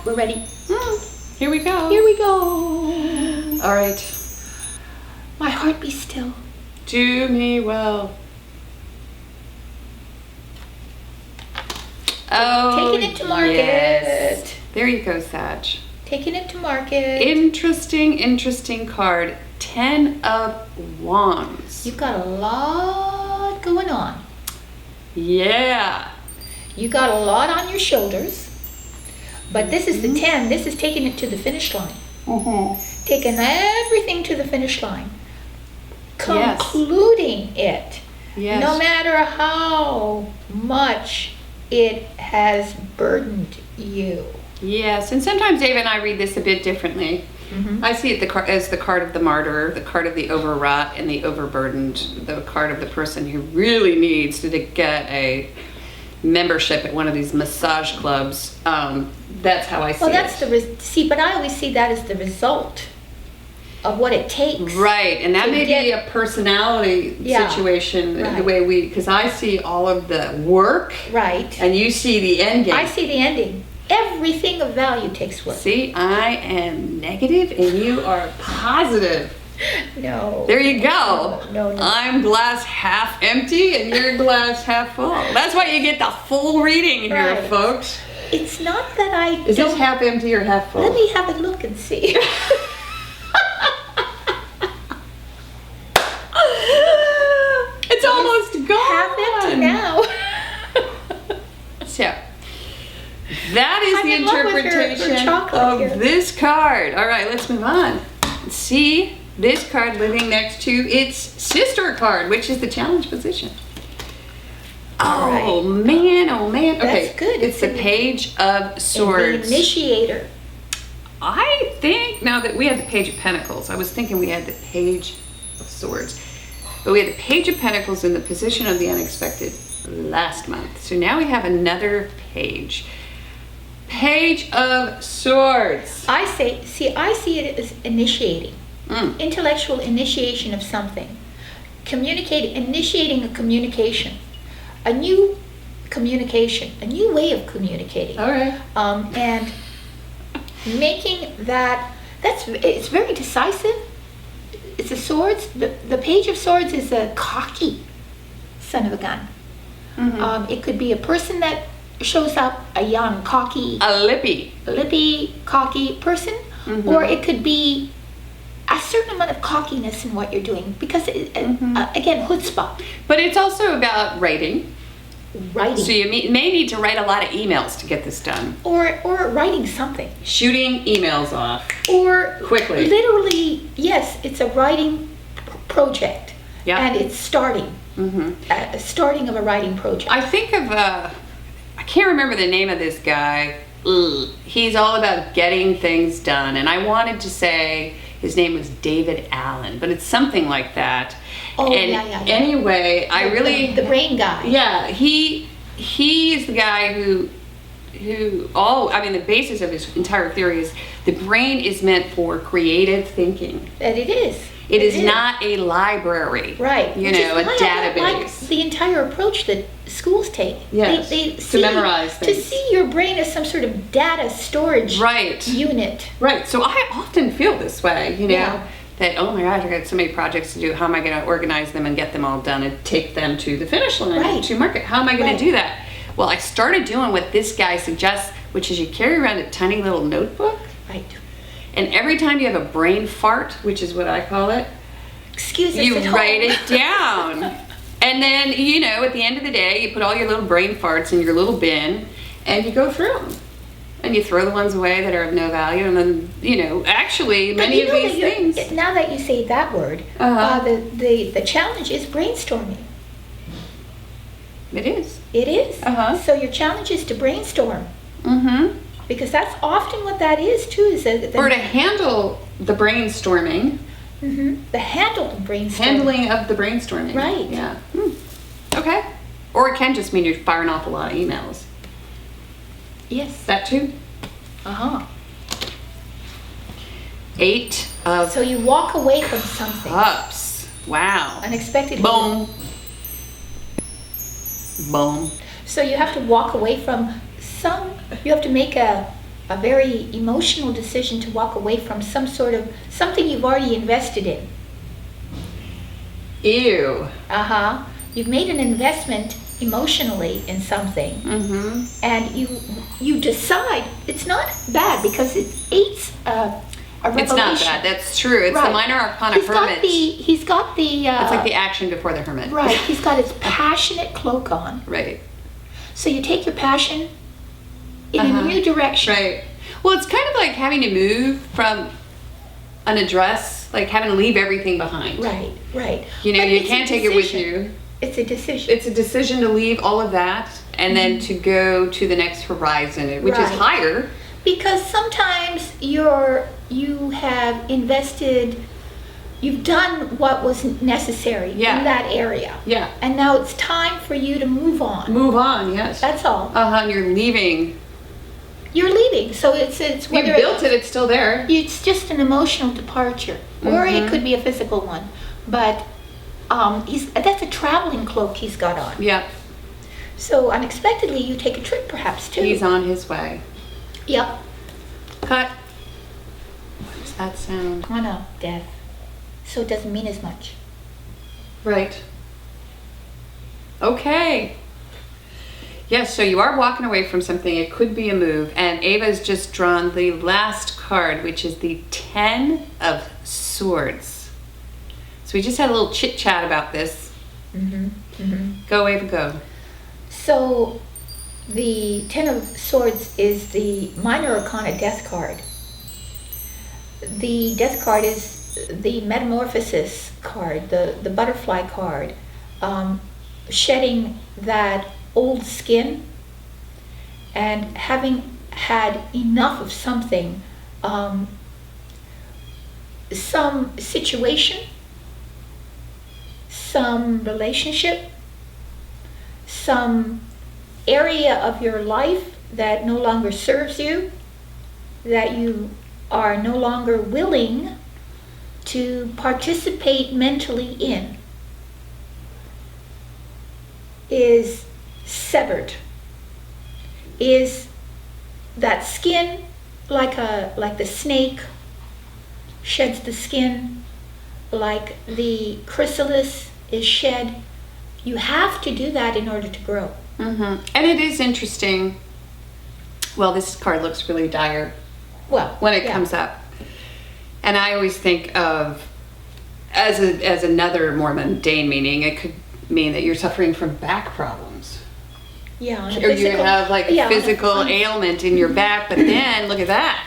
we're ready. Here we go. Here we go. All right. My heart be still. Do me well. Oh, Taking it to market. Yes. There you go, Sag. Taking it to market. Interesting card. 10 of Wands. You've got a lot going on. Yeah. You got a lot on your shoulders. But this is the 10. This is taking it to the finish line. Taking everything to the finish line. Concluding it. Yes. No matter how much it has burdened you. Yes, and sometimes Dave and I read this a bit differently. I see it as the card of the martyr, the card of the overwrought and the overburdened, the card of the person who really needs to get a membership at one of these massage clubs. That's how I see it. Well, that's but I always see that as the result of what it takes. Right, and that may be a personality situation, the way because I see all of the work. Right. And you see the ending. I see the ending. Everything of value takes work. See, I am negative and you are positive. No. There you go. No. I'm glass half empty and you're glass half full. That's why you get the full reading here, folks. It's not that I Is this half empty or half full? Let me have a look and see. It's almost gone. Half empty now. So, that is the interpretation of this card. All right, let's move on. See this card living next to its sister card, which is the challenge position. Oh, man, oh, man. Okay, that's good. It's the Page of Swords. The initiator. I think, now that we had the Page of Pentacles, I was thinking we had the Page of Swords. But we had the Page of Pentacles in the position of the unexpected last month. So now we have another page. Page of Swords. I see it as initiating. Intellectual initiation of something. Initiating a communication. A new communication. A new way of communicating. All right. And making it's very decisive. It's a swords. The Page of Swords is a cocky son of a gun. It could be a person that shows up, a young, cocky, a lippy, cocky person, or it could be a certain amount of cockiness in what you're doing, because again, chutzpah. But it's also about writing. So you may need to write a lot of emails to get this done. Or writing something. Shooting emails off. Or quickly. Literally, yes, it's a writing project. Yeah. And it's starting. Starting of a writing project. I think of, I can't remember the name of this guy. He's all about getting things done. And I wanted to say his name was David Allen, but it's something like that. Oh, and yeah. Anyway, I really... The brain guy. Yeah, he is the guy who the basis of his entire theory is the brain is meant for creative thinking. That it is. It is not a library. Right. You know, a database. Like the entire approach that schools take. Yes. They to memorize things. To see your brain as some sort of data storage unit. Right. So I often feel this way, that, oh my gosh, I got so many projects to do. How am I going to organize them and get them all done and take them to the finish line to market? How am I going to do that? Well, I started doing what this guy suggests, which is you carry around a tiny little notebook. Right. And every time you have a brain fart, which is what I call it, you write it down. And then, at the end of the day, you put all your little brain farts in your little bin and you go through them. And you throw the ones away that are of no value. And then, actually, many of these things. Now that you say that word, the challenge is brainstorming. It is. It is. So your challenge is to brainstorm. Because that's often what that is, too. Or to handle the brainstorming. The brainstorming. Handling of the brainstorming. Right. Yeah. Okay. Or it can just mean you're firing off a lot of emails. Yes. That too? 8 of... So you walk away from something. Cups. Wow. Unexpectedly. Boom. Boom. So you have to walk away from you have to make a a very emotional decision to walk away from something you've already invested in. Ew. You've made an investment emotionally in something, and you decide it's not bad because it's a revelation. It's not bad. That's true. It's the minor arcana hermit. He's got the. It's like the action before the hermit. Right. He's got his passionate cloak on. Right. So you take your passion in a new direction. Right. Well, it's kind of like having to move from an address, like having to leave everything behind. Right. Right. You know, you can't take it with you. It's a decision. It's a decision to leave all of that and then to go to the next horizon, which is higher. Because sometimes you have invested, you've done what was necessary in that area. Yeah. And now it's time for you to move on. Move on, yes. That's all. And you're leaving. You're leaving, so it's you built it, it's still there. It's just an emotional departure, or it could be a physical one. But that's a traveling cloak he's got on. Yeah. So unexpectedly, you take a trip, perhaps too. He's on his way. Yep. Cut. What does that sound? Oh no, death. So it doesn't mean as much. Right. Okay. Yes, so you are walking away from something. It could be a move. And Ava's just drawn the last card, which is the 10 of Swords. So we just had a little chit chat about this. Go, Ava, go. So the 10 of Swords is the minor arcana death card. The death card is the metamorphosis card, the butterfly card, shedding that old skin and having had enough of something, some situation, some relationship, some area of your life that no longer serves you, that you are no longer willing to participate mentally in, is severed. Is that skin like the snake sheds the skin, like the chrysalis is shed? You have to do that in order to grow. And it is interesting. Well, this card looks really dire when it comes up. And I always think of, as another more mundane meaning, it could mean that you're suffering from back problems. Yeah. Or you have like a physical ailment in your back, but then look at that.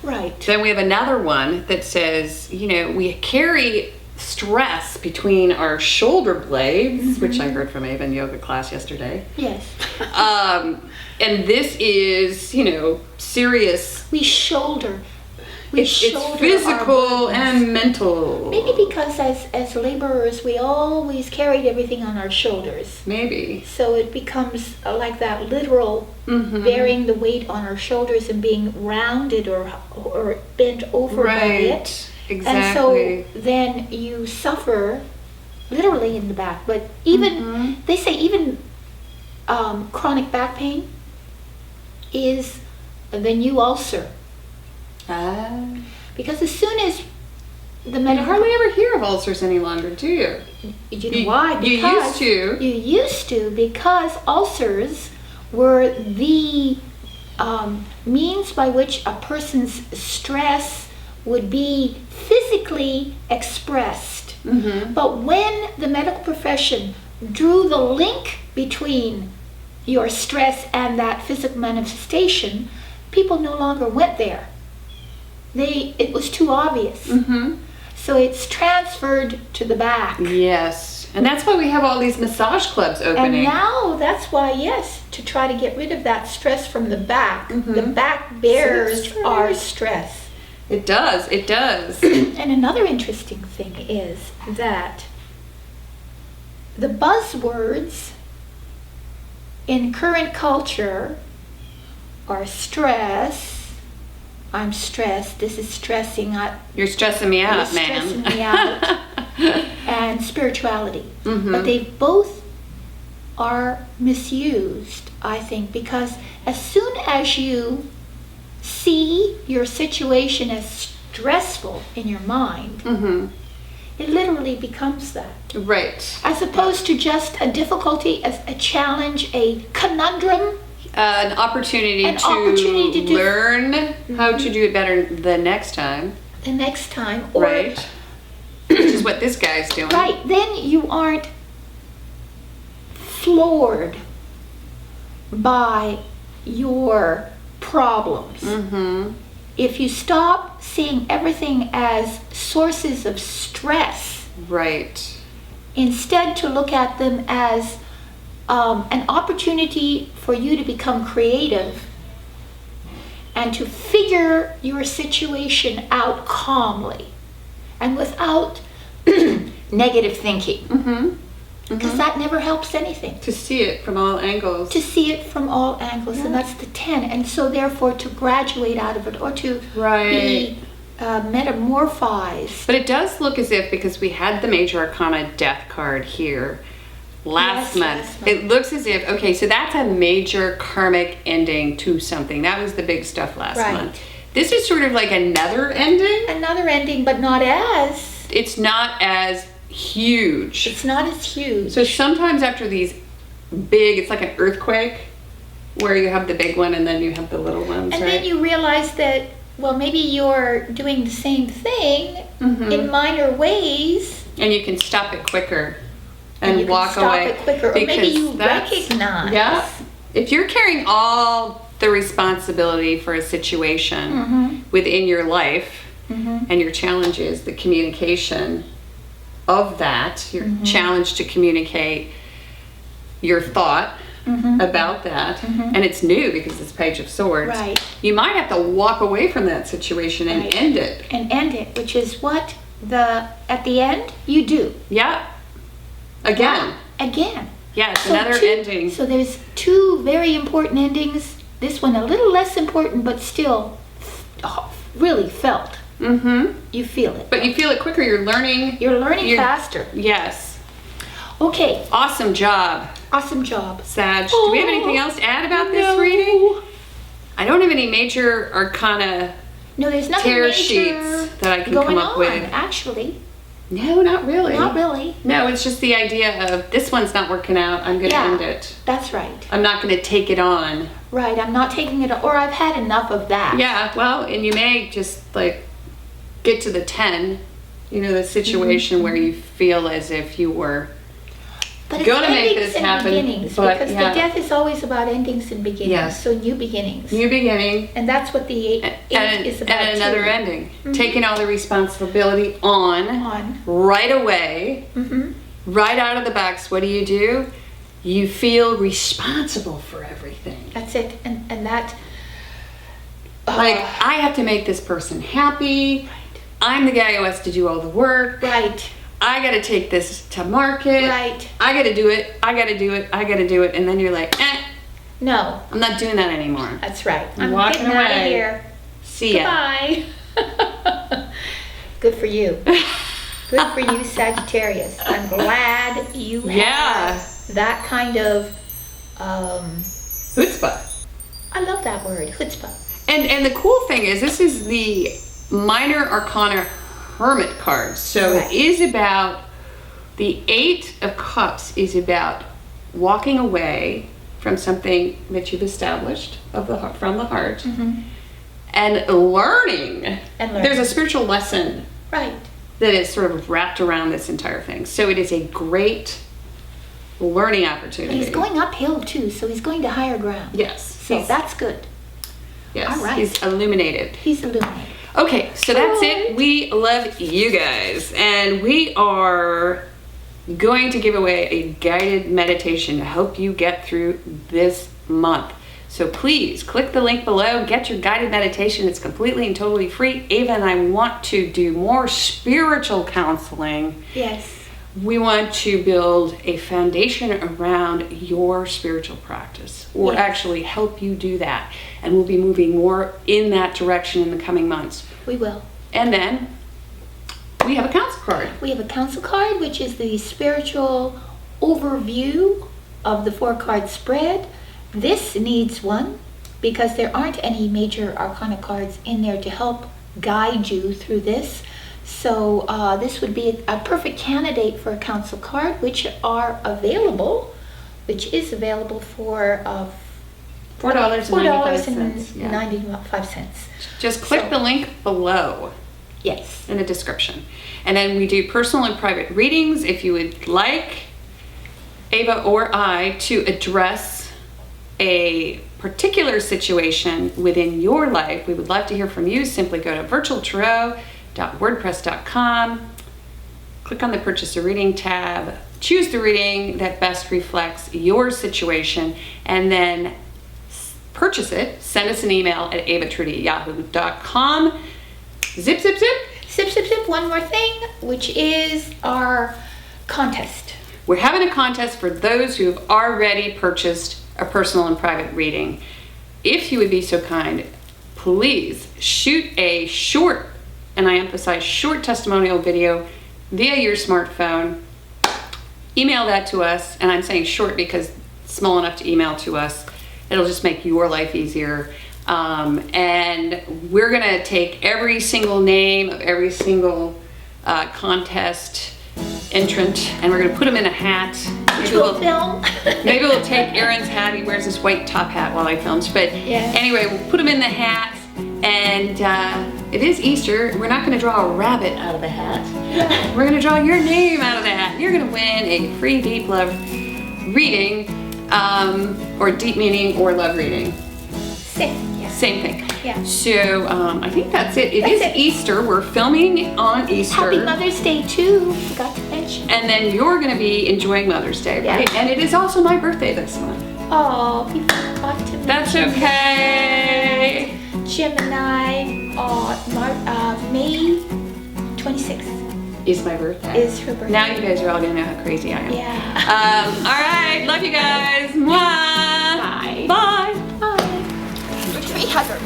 Right. Then we have another one that says, you know, we carry stress between our shoulder blades, which I heard from Ava in yoga class yesterday. Yes. And this is, you know, serious. It's physical and mental. Maybe because as laborers, we always carried everything on our shoulders. Maybe. So it becomes like that literal bearing the weight on our shoulders and being rounded or bent over by it. Exactly. And so then you suffer literally in the back. But even, they say even chronic back pain is the new ulcer. Because as soon as the you hardly ever hear of ulcers any longer, do you? You know why? Because you used to, because ulcers were the means by which a person's stress would be physically expressed. But when the medical profession drew the link between your stress and that physical manifestation, people no longer went there. It was too obvious. So it's transferred to the back. Yes. And that's why we have all these massage clubs opening. And now that's why, yes, to try to get rid of that stress from the back. The back bears our stress. It does. It does. And another interesting thing is that the buzzwords in current culture are stress. I'm stressed. This is stressing. You're stressing me out, man. You're stressing me out. And spirituality. But they both are misused, I think, because as soon as you see your situation as stressful in your mind, it literally becomes that. Right. As opposed to just a difficulty, a challenge, a conundrum. An opportunity to learn how to do it better the next time. The next time. Or, right. Which is what this guy's doing. Right. Then you aren't floored by your problems. If you stop seeing everything as sources of stress, right, instead to look at them as an opportunity for you to become creative and to figure your situation out calmly and without negative thinking. Because that never helps anything. To see it from all angles. To see it from all angles, and that's the 10. And so therefore to graduate out of it or to be metamorphized. But it does look as if, because we had the Major Arcana Death card here last month, it looks as if, okay, so that's a major karmic ending to something. That was the big stuff last month. This is sort of like another ending. Another ending, but not as... It's not as huge. It's not as huge. So sometimes after these big, it's like an earthquake where you have the big one and then you have the little ones, and then you realize that, well, maybe you're doing the same thing in minor ways. And you can stop it quicker and you walk can away. Stop it quicker. Or maybe you recognize. Yeah. If you're carrying all the responsibility for a situation within your life and your challenge is the communication of that, your challenge to communicate your thought about that, and it's new because it's Page of Swords, you might have to walk away from that situation and end it. And end it, which is what at the end you do. Yeah. Again. Yeah, it's another ending. So there's two very important endings. This one a little less important, but still really felt. You feel it. But you feel it quicker. You're learning. You're learning faster. Yes. Okay. Awesome job. Awesome job. Sag. Do we have anything else to add about this reading? I don't have any major arcana there's nothing tear major sheets that I can come up with. Actually. No, not really. Not really. No, it's just the idea of this one's not working out. I'm going to end it. That's right. I'm not going to take it on. Right. I'm not taking it on. Or I've had enough of that. Yeah. Well, and you may just like get to the 10, the situation where you feel as if you were going to make this happen. Beginnings, because the death is always about endings and beginnings. Yes. So new beginnings. New beginning. And that's what the 8 is about. And another ending. Taking all the responsibility on right away, right out of the box. What do? You feel responsible for everything. That's it. And that... like, I have to make this person happy. Right. I'm the guy who has to do all the work. Right. I got to take this to market. Right. I got to do it. I got to do it. I got to do it. And then you're like, no. I'm not doing that anymore. That's right. I'm walking getting out of here. See ya. Bye. Good for you. Good for you, Sagittarius. I'm glad you have that kind of... chutzpah. I love that word, chutzpah. And the cool thing is, this is the Minor Arcana Hermit card. So it is about, the 8 of Cups is about walking away from something that you've established from the heart and learning. There's a spiritual lesson that is sort of wrapped around this entire thing. So it is a great learning opportunity. But he's going uphill too, so he's going to higher ground. Yes. So that's good. Yes. All right. He's illuminated. He's illuminated. Okay, so that's it. We love you guys, and we are going to give away a guided meditation to help you get through this month. So please click the link below, get your guided meditation. It's completely and totally free. Ava and I want to do more spiritual counseling. Yes. We want to build a foundation around your spiritual practice, or actually help you do that. And we'll be moving more in that direction in the coming months. We will. And then we have a council card. We have a council card, which is the spiritual overview of the 4-card spread. This needs one. because there aren't any major arcana cards in there to help guide you through this. So this would be a perfect candidate for a council card, which is available for $4.95. Just click the link below. Yes. In the description. And then we do personal and private readings. If you would like Ava or I to address a particular situation within your life, we would love to hear from you. Simply go to virtualtarot.wordpress.com, click on the Purchase a Reading tab, choose the reading that best reflects your situation, and then purchase it. Send us an email at avatrudy@yahoo.com. Zip, zip, zip. Zip, zip, zip. One more thing, which is our contest. We're having a contest for those who have already purchased a personal and private reading. If you would be so kind, please shoot a short, and I emphasize short, testimonial video via your smartphone. Email that to us, and I'm saying short because it's small enough to email to us. It'll just make your life easier. And we're gonna take every single name of every single contest entrant, and we're gonna put them in a hat. Which we'll film. Maybe we'll take Aaron's hat. He wears this white top hat while I films. But yeah. Anyway, we'll put them in the hat, and it is Easter. We're not gonna draw a rabbit out of the hat. We're gonna draw your name out of the hat. You're gonna win a free deep love reading, or deep meaning or love reading. Same thing. Yeah. So I think that's it. It is Easter. We're filming on Easter. Happy Mother's Day too. Forgot to mention. And then you're going to be enjoying Mother's Day, right? Yeah. And it is also my birthday this month. Oh, we forgot to mention. That's okay. Gemini, May 26th Is my birthday. is her birthday. Now you guys are all going to know how crazy I am. Yeah. All right. Love you guys. Mwah. Bye. Bye. Bye. We're tree huggers.